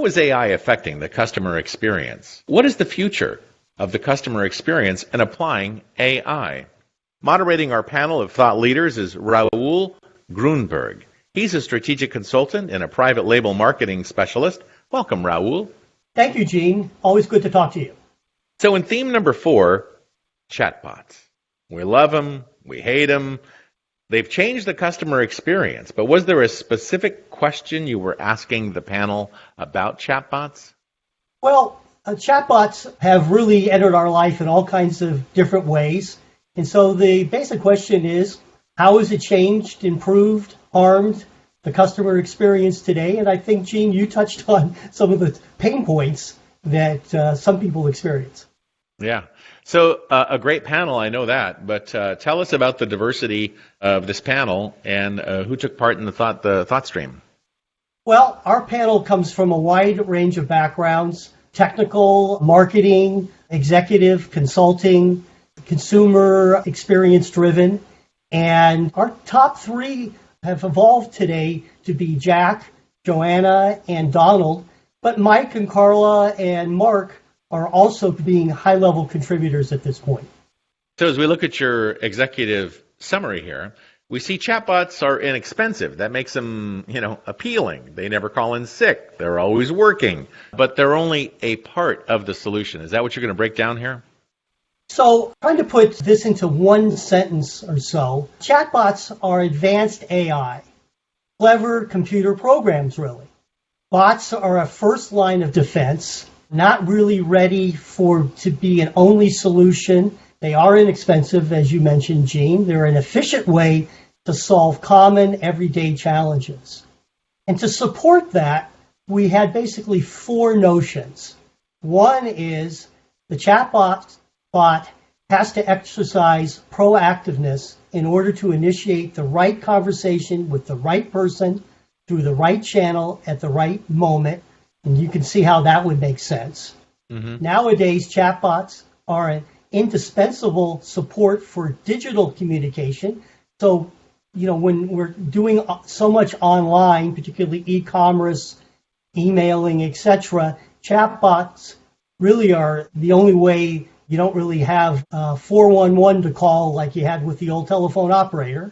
How is AI affecting the customer experience? What is the future of the customer experience and applying AI? Moderating our panel of thought leaders is Raul Grunberg. He's a strategic consultant and a private label marketing specialist. Welcome, Raul. Thank you, Gene. Always good to talk to you. So in theme number 4, chatbots. We love them. We hate them. They've changed the customer experience. But was there a specific question you were asking the panel about chatbots? Well, chatbots have really entered our life in all kinds of different ways. And so the basic question is, how has it changed, improved, harmed the customer experience today? And I think, Gene, you touched on some of the pain points that some people experience. Yeah. So a great panel, I know that. But tell us about the diversity of this panel and who took part in the thought stream. Well, our panel comes from a wide range of backgrounds: technical, marketing, executive, consulting, consumer experience driven. And our top 3 have evolved today to be Jack, Joanna, and Donald. But Mike and Carla and Mark are also being high-level contributors at this point. So as we look at your executive summary here, we see chatbots are inexpensive. That makes them, appealing. They never call in sick. They're always working. But they're only a part of the solution. Is that what you're going to break down here? So, trying to put this into one sentence or so, chatbots are advanced AI, clever computer programs, really. Bots are a first line of defense, not really ready to be an only solution. They are inexpensive, as you mentioned, Gene. They're an efficient way to solve common everyday challenges. And to support that, we had basically 4 notions. One is the chatbot has to exercise proactiveness in order to initiate the right conversation with the right person through the right channel at the right moment. And you can see how that would make sense. Mm-hmm. Nowadays, chatbots are an indispensable support for digital communication. So, when we're doing so much online, particularly e-commerce, emailing, etc., chatbots really are the only way. You don't really have 411 to call like you had with the old telephone operator.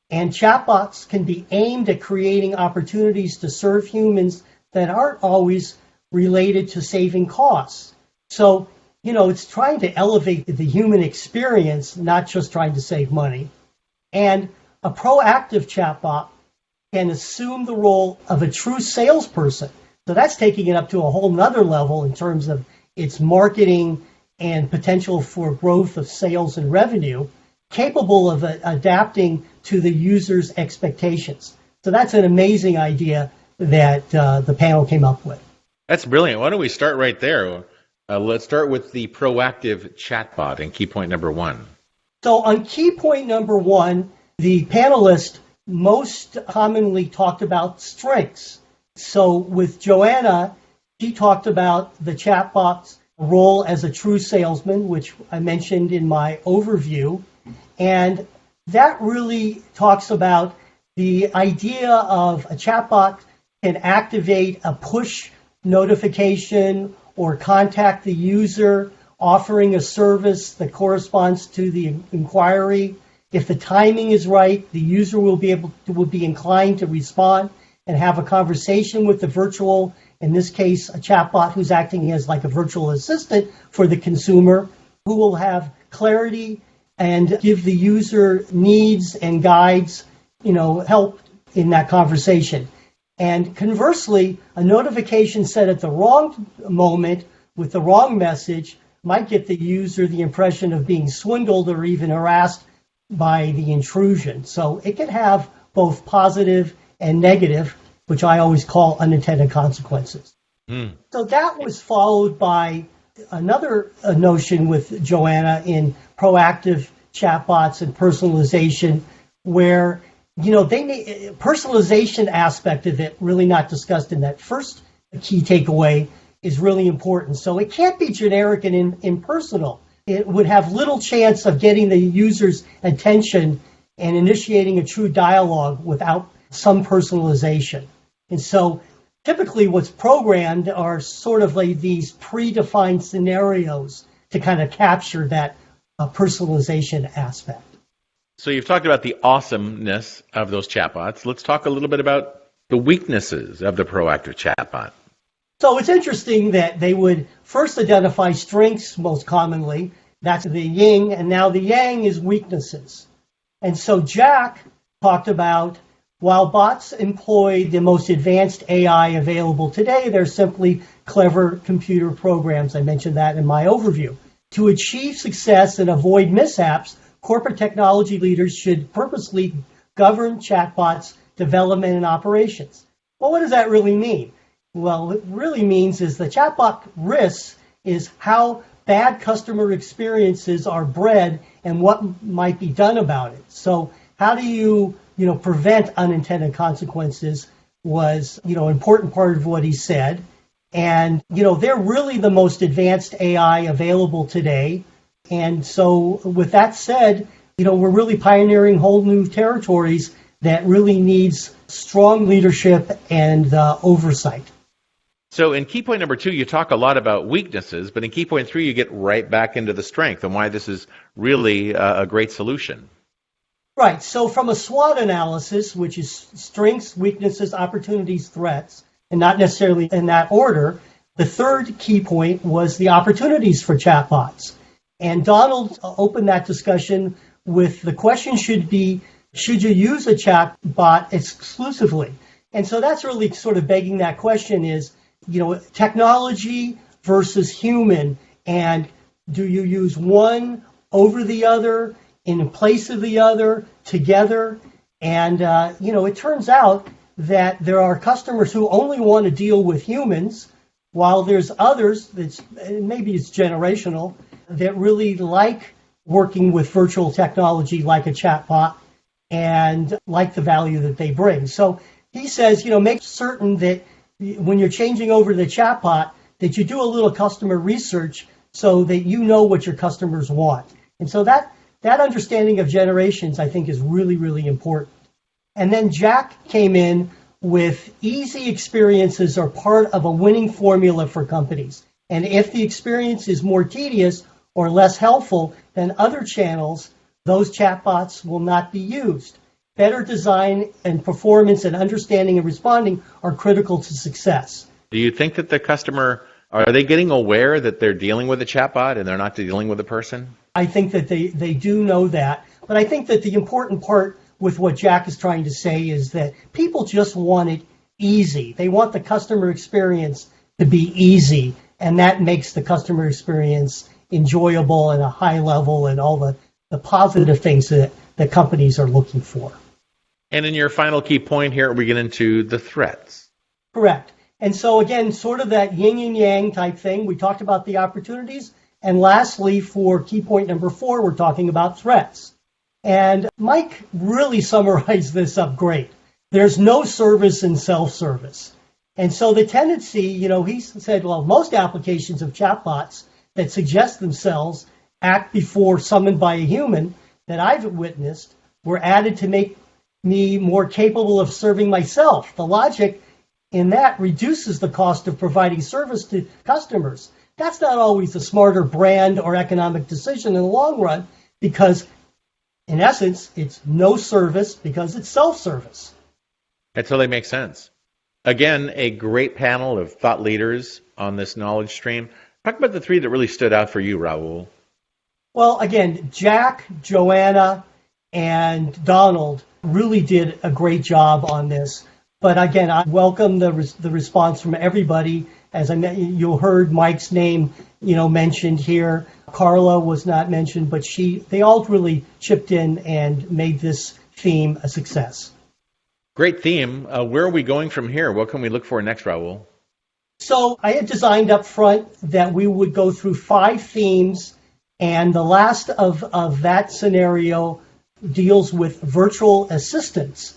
And chatbots can be aimed at creating opportunities to serve humans that aren't always related to saving costs. So, it's trying to elevate the human experience, not just trying to save money. And a proactive chatbot can assume the role of a true salesperson. So that's taking it up to a whole nother level in terms of its marketing and potential for growth of sales and revenue, capable of adapting to the user's expectations. So that's an amazing idea that the panel came up with. That's brilliant. Why don't we start right there? Let's start with the proactive chatbot and key point number 1. So on key point number 1, the panelists most commonly talked about strengths. So with Joanna, she talked about the chatbot's role as a true salesman, which I mentioned in my overview. And that really talks about the idea of a chatbot can activate a push notification or contact the user offering a service that corresponds to the inquiry. If the timing is right, the user will be inclined to respond and have a conversation with the virtual, in this case, a chatbot who's acting as like a virtual assistant for the consumer, who will have clarity and give the user needs and guides, help in that conversation. And conversely, a notification set at the wrong moment with the wrong message might get the user the impression of being swindled or even harassed by the intrusion. So it can have both positive and negative, which I always call unintended consequences. So that was followed by another notion with Joanna in proactive chatbots and personalization, where personalization aspect of it really not discussed in that first key takeaway is really important. So it can't be generic and impersonal. It would have little chance of getting the user's attention and initiating a true dialogue without some personalization. And so typically what's programmed are sort of like these predefined scenarios to kind of capture that personalization aspect. So you've talked about the awesomeness of those chatbots. Let's talk a little bit about the weaknesses of the proactive chatbot. So it's interesting that they would first identify strengths most commonly. That's the yin, and now the yang is weaknesses. And so Jack talked about, while bots employ the most advanced AI available today, they're simply clever computer programs. I mentioned that in my overview. To achieve success and avoid mishaps, corporate technology leaders should purposely govern chatbots' development and operations. Well, what does that really mean? Well, what it really means is the chatbot risks is how bad customer experiences are bred and what might be done about it. So how do you prevent unintended consequences was, an important part of what he said. And, they're really the most advanced AI available today. And so with that said, we're really pioneering whole new territories that really needs strong leadership and oversight. So in key point number 2, you talk a lot about weaknesses, but in key point 3, you get right back into the strength and why this is really a great solution. Right. So from a SWOT analysis, which is strengths, weaknesses, opportunities, threats, and not necessarily in that order, the third key point was the opportunities for chatbots. And Donald opened that discussion with the question should be, should you use a chatbot exclusively? And so that's really sort of begging that question is, technology versus human, and do you use one over the other, in place of the other, together? And, it turns out that there are customers who only want to deal with humans, while there's others, maybe it's generational, that really like working with virtual technology like a chatbot and like the value that they bring. So he says, make certain that when you're changing over to the chatbot, that you do a little customer research so that you know what your customers want. And so that understanding of generations, I think, is really, really important. And then Jack came in with easy experiences are part of a winning formula for companies. And if the experience is more tedious or less helpful than other channels, those chatbots will not be used. Better design and performance and understanding and responding are critical to success. Do you think that the customer, are they getting aware that they're dealing with a chatbot and they're not dealing with a person? I think that they do know that. But I think that the important part with what Jack is trying to say is that people just want it easy. They want the customer experience to be easy, and that makes the customer experience enjoyable and a high level and all the positive things that companies are looking for. And in your final key point here, we get into the threats. Correct. And so again, sort of that yin and yang type thing. We talked about the opportunities. And lastly, for key point number 4, we're talking about threats. And Mike really summarized this up great. There's no service in self-service. And so the tendency, he said, well, most applications of chatbots that suggest themselves act before summoned by a human that I've witnessed were added to make me more capable of serving myself. The logic in that reduces the cost of providing service to customers. That's not always a smarter brand or economic decision in the long run because, in essence, it's no service because it's self-service. That totally makes sense. Again, a great panel of thought leaders on this knowledge stream. Talk about the 3 that really stood out for you, Raul. Well, again, Jack, Joanna, and Donald really did a great job on this. But again, I welcome the response from everybody. As you heard Mike's name, mentioned here. Carla was not mentioned, but they all really chipped in and made this theme a success. Great theme. Where are we going from here? What can we look for next, Raul? So I had designed up front that we would go through 5 themes, and the last of that scenario deals with virtual assistants,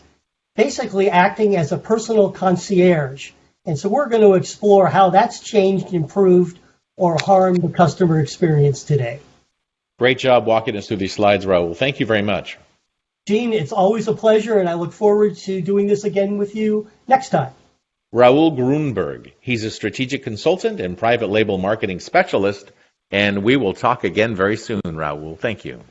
basically acting as a personal concierge. And so we're going to explore how that's changed, improved, or harmed the customer experience today. Great job walking us through these slides, Raul. Thank you very much. Gene, it's always a pleasure, and I look forward to doing this again with you next time. Raul Grunberg. He's a strategic consultant and private label marketing specialist, and we will talk again very soon, Raul. Thank you.